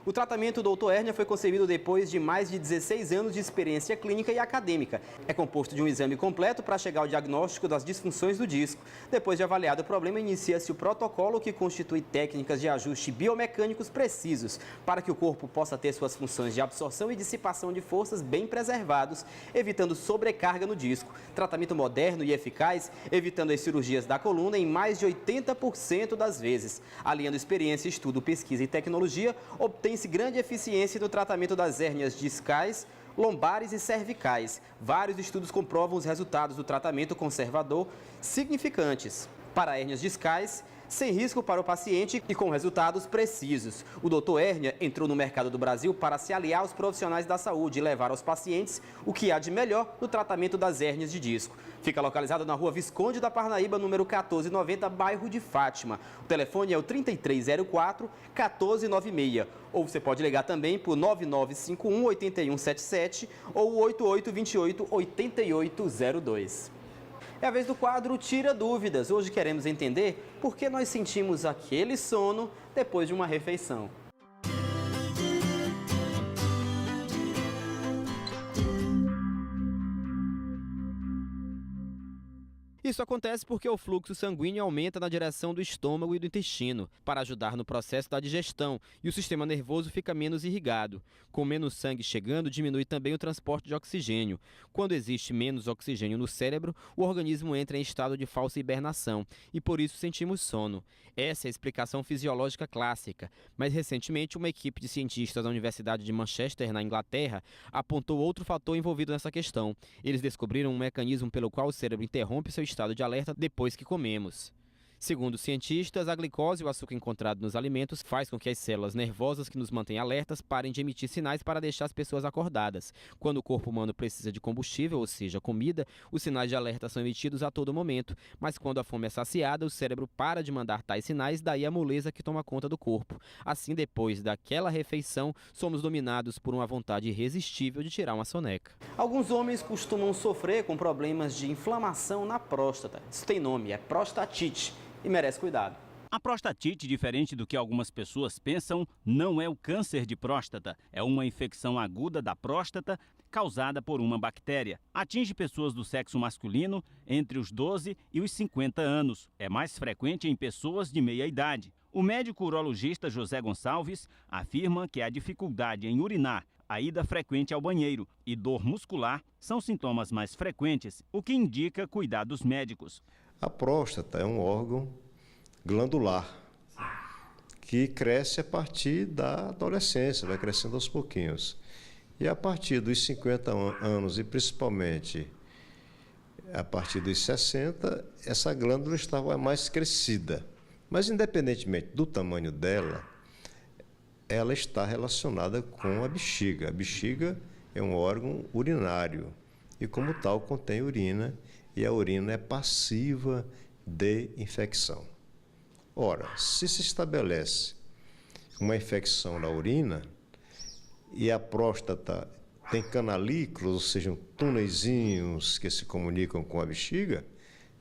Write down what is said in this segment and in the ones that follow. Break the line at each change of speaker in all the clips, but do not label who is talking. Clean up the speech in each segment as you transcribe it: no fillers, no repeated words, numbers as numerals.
O tratamento do doutor-hérnia foi concebido depois de mais de 16 anos de experiência clínica e acadêmica. É composto de um exame completo para chegar ao diagnóstico das disfunções do disco. Depois de avaliado o problema, inicia-se o protocolo que constitui técnicas de ajuste biomecânicos precisos para que o corpo possa ter suas funções de absorção e dissipação de forças bem preservados, evitando sobrecarga no disco. Tratamento moderno e eficaz, evitando as cirurgias da coluna em mais de 80% das vezes. Aliando experiência, estudo, pesquisa e tecnologia, obtém-se grande eficiência no tratamento das hérnias discais, lombares e cervicais. Vários estudos comprovam os resultados do tratamento conservador significantes para hérnias discais, sem risco para o paciente e com resultados precisos. O Doutor Hérnia entrou no mercado do Brasil para se aliar aos profissionais da saúde e levar aos pacientes o que há de melhor no tratamento das hérnias de disco. Fica localizado na rua Visconde da Parnaíba, número 1490, bairro de Fátima. O telefone é o 3304-1496. Ou você pode ligar também por 9951-8177 ou 8828-8802. É a vez do quadro Tira Dúvidas. Hoje queremos entender por que nós sentimos aquele sono depois de uma refeição. Isso acontece porque o fluxo sanguíneo aumenta na direção do estômago e do intestino, para ajudar no processo da digestão, e o sistema nervoso fica menos irrigado. Com menos sangue chegando, diminui também o transporte de oxigênio. Quando existe menos oxigênio no cérebro, o organismo entra em estado de falsa hibernação, e por isso sentimos sono. Essa é a explicação fisiológica clássica, mas recentemente uma equipe de cientistas da Universidade de Manchester, na Inglaterra, apontou outro fator envolvido nessa questão. Eles descobriram um mecanismo pelo qual o cérebro interrompe seu estado de alerta depois que comemos. Segundo os cientistas, a glicose e o açúcar encontrado nos alimentos faz com que as células nervosas que nos mantêm alertas parem de emitir sinais para deixar as pessoas acordadas. Quando o corpo humano precisa de combustível, ou seja, comida, os sinais de alerta são emitidos a todo momento. Mas quando a fome é saciada, o cérebro para de mandar tais sinais, daí a moleza que toma conta do corpo. Assim, depois daquela refeição, somos dominados por uma vontade irresistível de tirar uma soneca. Alguns homens costumam sofrer com problemas de inflamação na próstata. Isso tem nome, é prostatite, e merece cuidado.
A prostatite, diferente do que algumas pessoas pensam, não é o câncer de próstata. É uma infecção aguda da próstata causada por uma bactéria. Atinge pessoas do sexo masculino entre os 12 e os 50 anos. É mais frequente em pessoas de meia idade. O médico urologista José Gonçalves afirma que a dificuldade em urinar, a ida frequente ao banheiro e dor muscular são sintomas mais frequentes, o que indica cuidados médicos.
A próstata é um órgão glandular que cresce a partir da adolescência, vai crescendo aos pouquinhos. E a partir dos 50 anos e principalmente a partir dos 60, essa glândula estava mais crescida. Mas independentemente do tamanho dela, ela está relacionada com a bexiga. A bexiga é um órgão urinário e como tal contém urina e a urina é passiva de infecção. Ora, se estabelece uma infecção na urina e a próstata tem canalículos, ou seja, túneizinhos que se comunicam com a bexiga,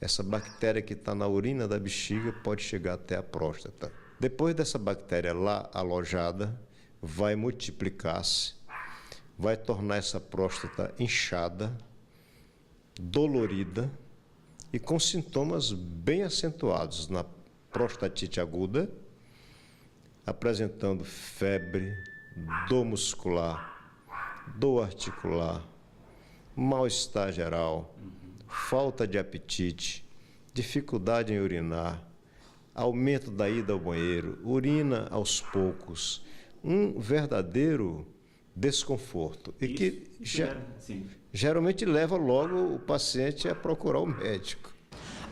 essa bactéria que está na urina da bexiga pode chegar até a próstata. Depois dessa bactéria lá alojada, vai multiplicar-se, vai tornar essa próstata inchada, dolorida e com sintomas bem acentuados na prostatite aguda, apresentando febre, dor muscular, dor articular, mal-estar geral, falta de apetite, dificuldade em urinar, aumento da ida ao banheiro, urina aos poucos, um verdadeiro desconforto e que geralmente leva logo o paciente a procurar o médico.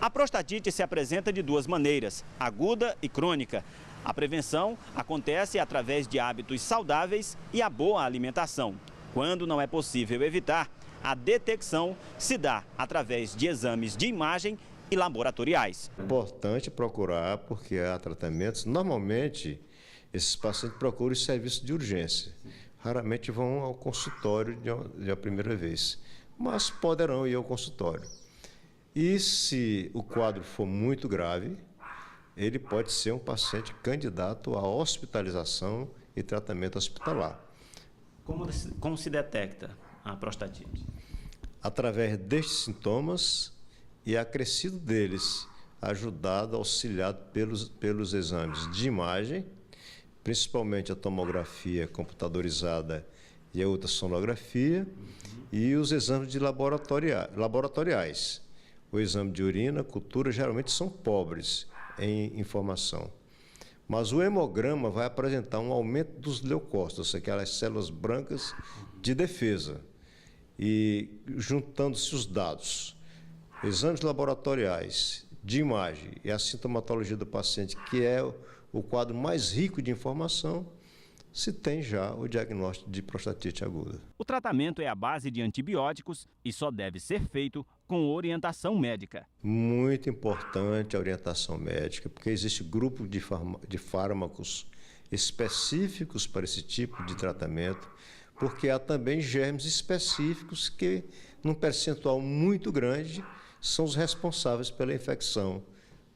A prostatite se apresenta de duas maneiras, aguda e crônica. A prevenção acontece através de hábitos saudáveis e a boa alimentação. Quando não é possível evitar, a detecção se dá através de exames de imagem e laboratoriais.
É importante procurar, porque há tratamentos. Normalmente, esses pacientes procuram os serviços de urgência. Raramente vão ao consultório de uma primeira vez, mas poderão ir ao consultório. E se o quadro for muito grave, ele pode ser um paciente candidato à hospitalização e tratamento hospitalar.
Como se detecta a prostatite?
Através destes sintomas e acrescido deles, ajudado, auxiliado pelos exames de imagem, principalmente a tomografia computadorizada e a ultrassonografia, e os exames de laboratoriais. O exame de urina, cultura, geralmente são pobres em informação. Mas o hemograma vai apresentar um aumento dos leucócitos, aquelas células brancas de defesa. E juntando-se os dados, exames laboratoriais, de imagem e a sintomatologia do paciente, que é o quadro mais rico de informação, se tem já o diagnóstico de prostatite aguda.
O tratamento é à base de antibióticos e só deve ser feito com orientação médica.
Muito importante a orientação médica, porque existe grupo de fármacos específicos para esse tipo de tratamento, porque há também germes específicos que, num percentual muito grande, são os responsáveis pela infecção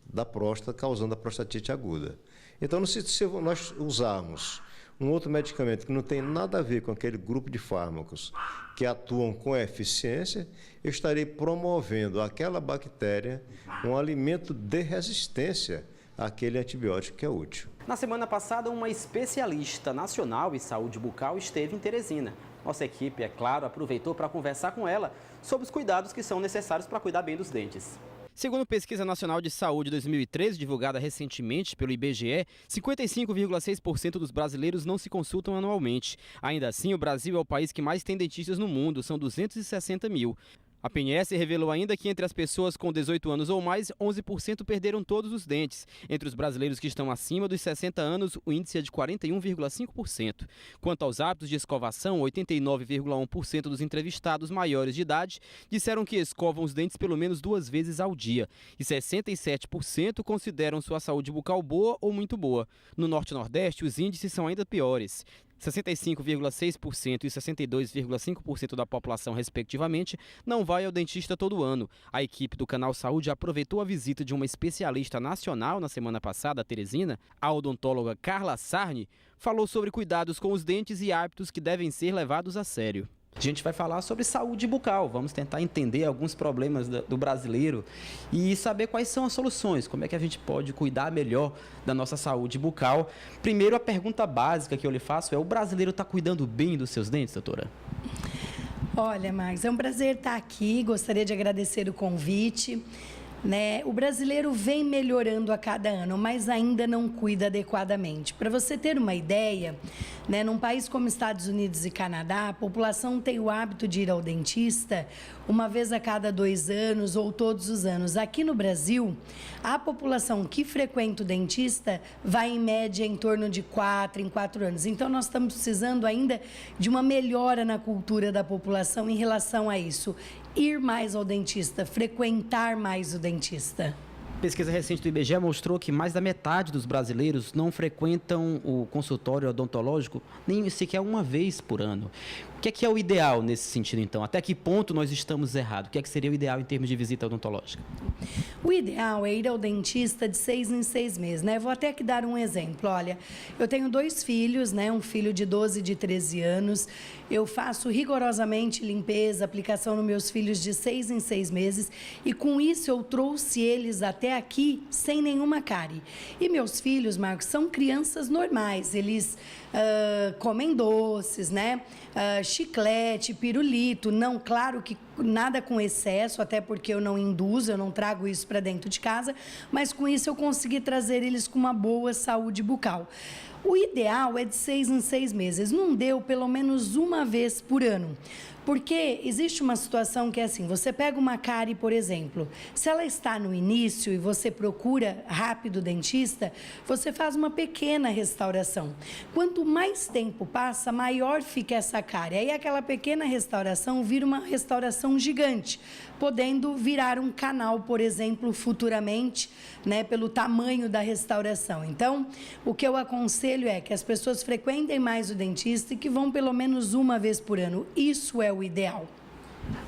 da próstata, causando a prostatite aguda. Então, se nós usarmos um outro medicamento que não tem nada a ver com aquele grupo de fármacos que atuam com eficiência, eu estarei promovendo àquela bactéria um alimento de resistência àquele antibiótico que é útil.
Na semana passada, uma especialista nacional em saúde bucal esteve em Teresina. Nossa equipe, é claro, aproveitou para conversar com ela sobre os cuidados que são necessários para cuidar bem dos dentes. Segundo Pesquisa Nacional de Saúde 2013, divulgada recentemente pelo IBGE, 55,6% dos brasileiros não se consultam anualmente. Ainda assim, o Brasil é o país que mais tem dentistas no mundo, são 260 mil. A PNS revelou ainda que entre as pessoas com 18 anos ou mais, 11% perderam todos os dentes. Entre os brasileiros que estão acima dos 60 anos, o índice é de 41,5%. Quanto aos hábitos de escovação, 89,1% dos entrevistados maiores de idade disseram que escovam os dentes pelo menos 2 vezes ao dia. E 67% consideram sua saúde bucal boa ou muito boa. No Norte e Nordeste, os índices são ainda piores. 65,6% e 62,5% da população, respectivamente, não vai ao dentista todo ano. A equipe do Canal Saúde aproveitou a visita de uma especialista nacional na semana passada, a Teresina. A odontóloga Carla Sarni falou sobre cuidados com os dentes e hábitos que devem ser levados a sério. A gente vai falar sobre saúde bucal, vamos tentar entender alguns problemas do brasileiro e saber quais são as soluções, como é que a gente pode cuidar melhor da nossa saúde bucal. Primeiro, a pergunta básica que eu lhe faço é: o brasileiro está cuidando bem dos seus dentes, doutora?
Olha, Marcos, é um prazer estar aqui, gostaria de agradecer o convite. O brasileiro vem melhorando a cada ano, mas ainda não cuida adequadamente. Para você ter uma ideia, num país como Estados Unidos e Canadá, a população tem o hábito de ir ao dentista uma vez a cada 2 anos ou todos os anos. Aqui no Brasil, a população que frequenta o dentista vai em média em torno de 4 em 4 anos. Então, nós estamos precisando ainda de uma melhora na cultura da população em relação a isso. Ir mais ao dentista, frequentar mais o dentista.
Pesquisa recente do IBGE mostrou que mais da metade dos brasileiros não frequentam o consultório odontológico nem sequer uma vez por ano. O que é o ideal nesse sentido, então? Até que ponto nós estamos errados? O que seria o ideal em termos de visita odontológica?
O ideal é ir ao dentista de 6 em 6 meses, Vou até aqui dar um exemplo. Olha, eu tenho 2 filhos, um filho de 12 e de 13 anos. Eu faço rigorosamente limpeza, aplicação nos meus filhos de 6 em 6 meses e com isso eu trouxe eles até aqui sem nenhuma cárie. E meus filhos, Marcos, são crianças normais. Eles comem doces, chiclete, pirulito. Não, claro que nada com excesso, até porque eu não induzo, eu não trago isso para dentro de casa, mas com isso eu consegui trazer eles com uma boa saúde bucal. O ideal é de 6 em 6 meses, não deu pelo menos uma vez por ano. Porque existe uma situação que é assim, você pega uma cárie, por exemplo, se ela está no início e você procura rápido o dentista, você faz uma pequena restauração. Quanto mais tempo passa, maior fica essa cárie. Aí aquela pequena restauração vira uma restauração gigante, podendo virar um canal, por exemplo, futuramente, pelo tamanho da restauração. Então, o que eu aconselho é que as pessoas frequentem mais o dentista e que vão pelo menos uma vez por ano. Isso é o ideal.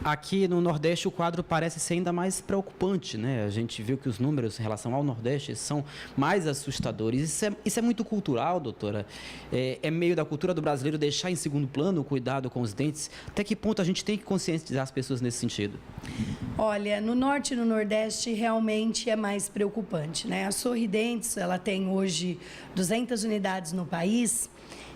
Aqui no Nordeste o quadro parece ser ainda mais preocupante, né? A gente viu que os números em relação ao Nordeste são mais assustadores. Isso é muito cultural, doutora? É meio da cultura do brasileiro deixar em segundo plano o cuidado com os dentes? Até que ponto a gente tem que conscientizar as pessoas nesse sentido?
Olha, no Norte e no Nordeste realmente é mais preocupante, né? A Sorridentes, ela tem hoje 200 unidades no país.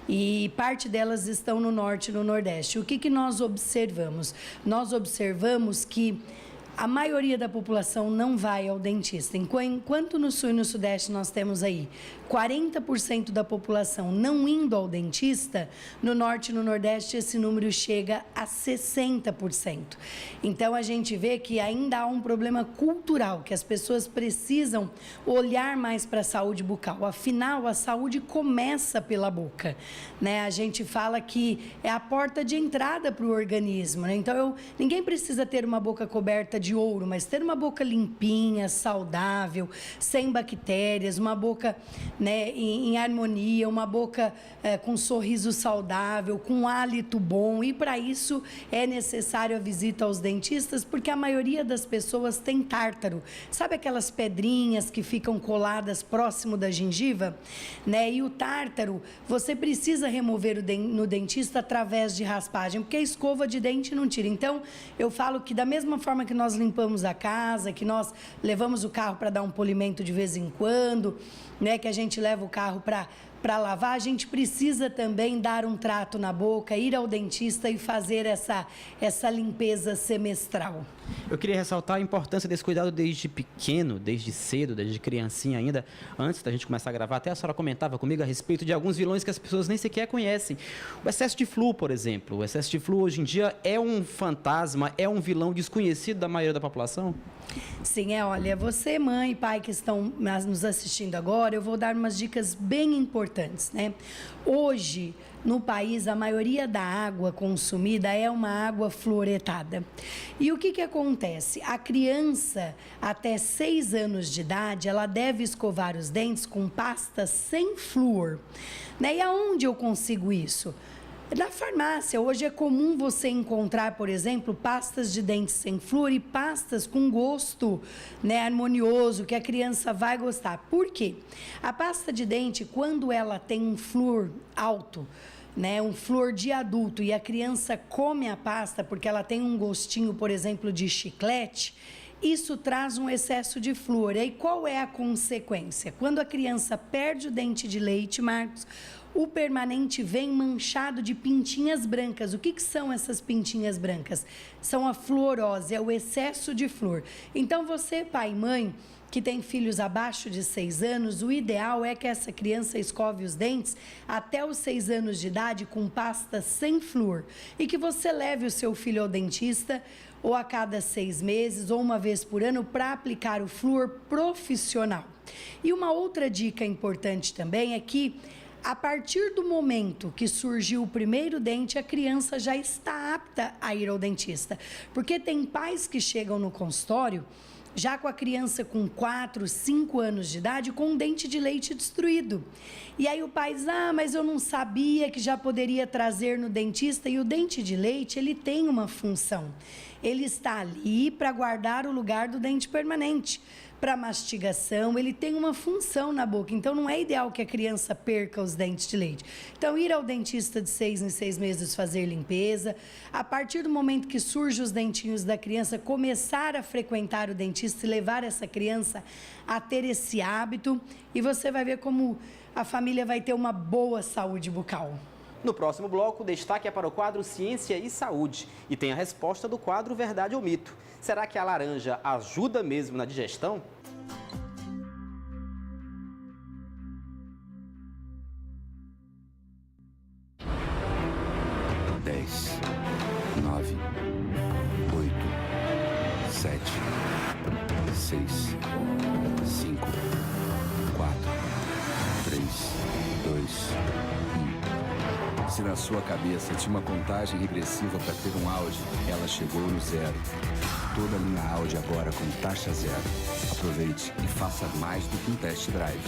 E parte delas estão no Norte e no Nordeste. O que nós observamos? Nós observamos que a maioria da população não vai ao dentista. Enquanto no Sul e no Sudeste nós temos aí 40% da população não indo ao dentista, no Norte e no Nordeste esse número chega a 60%. Então a gente vê que ainda há um problema cultural, que as pessoas precisam olhar mais para a saúde bucal. Afinal, a saúde começa pela boca, né? A gente fala que é a porta de entrada para o organismo, né? Então ninguém precisa ter uma boca coberta de ouro, mas ter uma boca limpinha, saudável, sem bactérias, uma boca, né, em harmonia, uma boca com um sorriso saudável, com um hálito bom. E para isso é necessário a visita aos dentistas, porque a maioria das pessoas tem tártaro. Sabe aquelas pedrinhas que ficam coladas próximo da gengiva? Né? E o tártaro, você precisa remover no dentista através de raspagem, porque a escova de dente não tira. Então, eu falo que da mesma forma que nós limpamos a casa, que nós levamos o carro para dar um polimento de vez em quando, né, que a gente leva o carro para lavar, a gente precisa também dar um trato na boca, ir ao dentista e fazer essa limpeza semestral.
Eu queria ressaltar a importância desse cuidado desde pequeno, desde cedo, desde criancinha ainda. Antes da gente começar a gravar, até a senhora comentava comigo a respeito de alguns vilões que as pessoas nem sequer conhecem. O excesso de flúor, por exemplo. O excesso de flúor hoje em dia é um fantasma, é um vilão desconhecido da maioria da população?
Sim, olha, você, mãe e pai que estão nos assistindo agora, eu vou dar umas dicas bem importantes, né? Hoje, no país, a maioria da água consumida é uma água fluoretada. E o que acontece? A criança, até 6 anos de idade, ela deve escovar os dentes com pasta sem flúor, né? E aonde eu consigo isso? Na farmácia, hoje é comum você encontrar, por exemplo, pastas de dentes sem flúor e pastas com gosto, né, harmonioso, que a criança vai gostar. Por quê? A pasta de dente, quando ela tem um flúor alto, né, um flúor de adulto, e a criança come a pasta porque ela tem um gostinho, por exemplo, de chiclete, isso traz um excesso de flúor. E qual é a consequência? Quando a criança perde o dente de leite, Marcos, o permanente vem manchado de pintinhas brancas. O que são essas pintinhas brancas? São a fluorose, é o excesso de flúor. Então, você, pai e mãe, que tem filhos abaixo de 6 anos, o ideal é que essa criança escove os dentes até os 6 anos de idade com pasta sem flúor. E que você leve o seu filho ao dentista ou a cada 6 meses ou uma vez por ano para aplicar o flúor profissional. E uma outra dica importante também é que a partir do momento que surgiu o primeiro dente, a criança já está apta a ir ao dentista. Porque tem pais que chegam no consultório já com a criança com 4, 5 anos de idade, com um dente de leite destruído. E aí o pai diz, mas eu não sabia que já poderia trazer no dentista. E o dente de leite, ele tem uma função. Ele está ali para guardar o lugar do dente permanente. Para mastigação, ele tem uma função na boca. Então, não é ideal que a criança perca os dentes de leite. Então, ir ao dentista de 6 em 6 meses fazer limpeza. A partir do momento que surgem os dentinhos da criança, começar a frequentar o dentista e levar essa criança a ter esse hábito. E você vai ver como a família vai ter uma boa saúde bucal.
No próximo bloco, o destaque é para o quadro Ciência e Saúde. E tem a resposta do quadro Verdade ou Mito. Será que a laranja ajuda mesmo na digestão?
Dez, 9, 8, 7, 6, 5, 4, 3, 2, 1. Se na sua cabeça tinha uma contagem regressiva para ter um Audi, ela chegou no zero. Toda linha Audi agora com taxa zero. Aproveite e faça mais do que um test drive.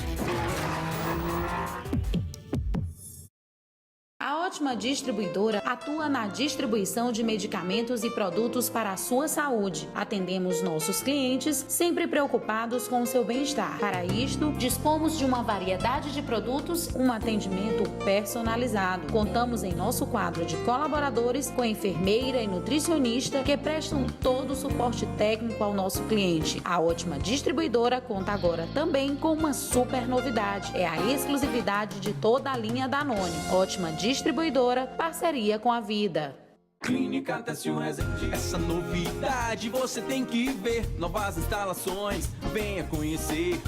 A Ótima Distribuidora atua na distribuição de medicamentos e produtos para a sua saúde. Atendemos nossos clientes sempre preocupados com o seu bem-estar. Para isto, dispomos de uma variedade de produtos, um atendimento personalizado. Contamos em nosso quadro de colaboradores com enfermeira e nutricionista que prestam todo o suporte técnico ao nosso cliente. A Ótima Distribuidora conta agora também com uma super novidade. É a exclusividade de toda a linha Danone. Ótima Distribuidora, parceria com a vida.
Clínica Tércio Rezende, essa novidade você tem que ver. Novas instalações, venha conhecer.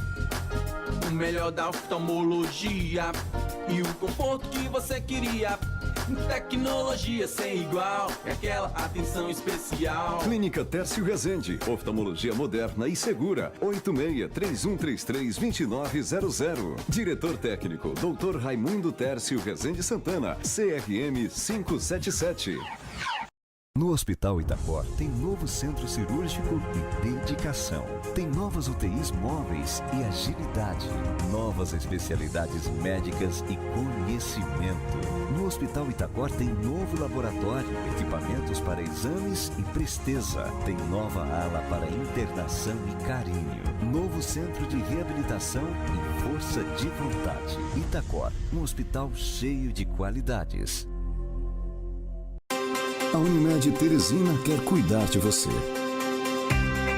O melhor da oftalmologia e o conforto que você queria. Tecnologia sem igual, é aquela atenção especial.
Clínica Tércio Rezende, oftalmologia moderna e segura. 86-3133-2900. Diretor técnico, Dr. Raimundo Tércio Rezende Santana, CRM 577.
No Hospital Itacor tem novo centro cirúrgico e dedicação. Tem novas UTIs móveis e agilidade. Novas especialidades médicas e conhecimento. No Hospital Itacor tem novo laboratório, equipamentos para exames e presteza. Tem nova ala para internação e carinho. Novo centro de reabilitação e força de vontade. Itacor, um hospital cheio de qualidades.
A Unimed Teresina quer cuidar de você.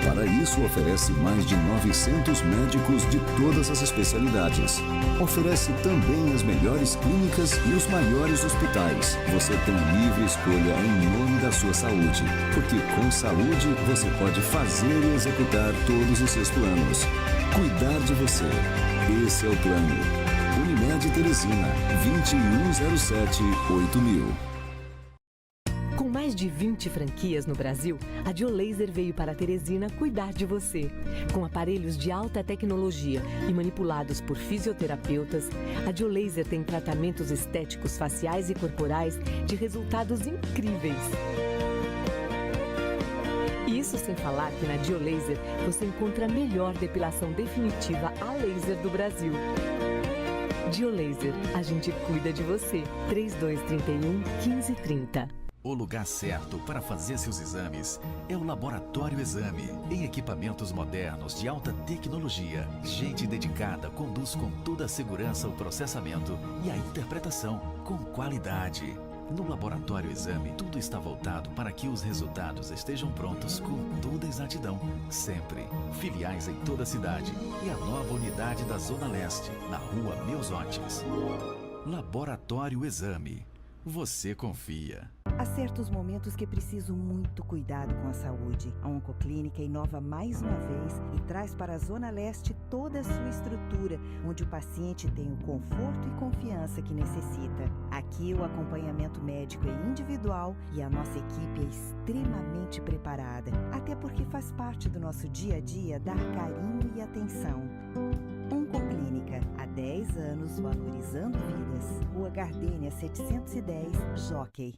Para isso, oferece mais de 900 médicos de todas as especialidades. Oferece também as melhores clínicas e os maiores hospitais. Você tem livre escolha em nome da sua saúde. Porque com saúde, você pode fazer e executar todos os seus planos. Cuidar de você. Esse é o plano. Unimed Teresina, 2107-8000.
Com mais de 20 franquias no Brasil, a Diolaser veio para Teresina cuidar de você. Com aparelhos de alta tecnologia e manipulados por fisioterapeutas, a Diolaser tem tratamentos estéticos faciais e corporais de resultados incríveis. Isso sem falar que na Diolaser você encontra a melhor depilação definitiva a laser do Brasil. Diolaser, a gente cuida de você. 3231-1530.
O lugar certo para fazer seus exames é o Laboratório Exame. Em equipamentos modernos de alta tecnologia, gente dedicada conduz com toda a segurança o processamento e a interpretação com qualidade. No Laboratório Exame, tudo está voltado para que os resultados estejam prontos com toda exatidão, sempre. Filiais em toda a cidade e a nova unidade da Zona Leste, na Rua Meusotes. Laboratório Exame. Você confia.
Há certos momentos que preciso muito cuidado com a saúde. A Oncoclínica inova mais uma vez e traz para a Zona Leste toda a sua estrutura, onde o paciente tem o conforto e confiança que necessita. Aqui o acompanhamento médico é individual e a nossa equipe é extremamente preparada, até porque faz parte do nosso dia a dia dar carinho e atenção. Oncoclínica, há 10 anos valorizando vidas. Rua Gardênia 710, Jockey.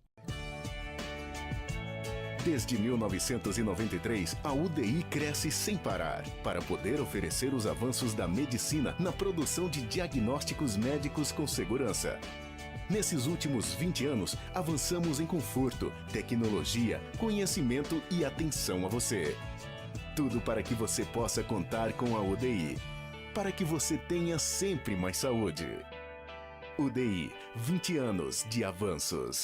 Desde 1993, a UDI cresce sem parar, para poder oferecer os avanços da medicina na produção de diagnósticos médicos com segurança. Nesses últimos 20 anos, avançamos em conforto, tecnologia, conhecimento e atenção a você. Tudo para que você possa contar com a UDI, para que você tenha sempre mais saúde. UDI, 20 anos de avanços.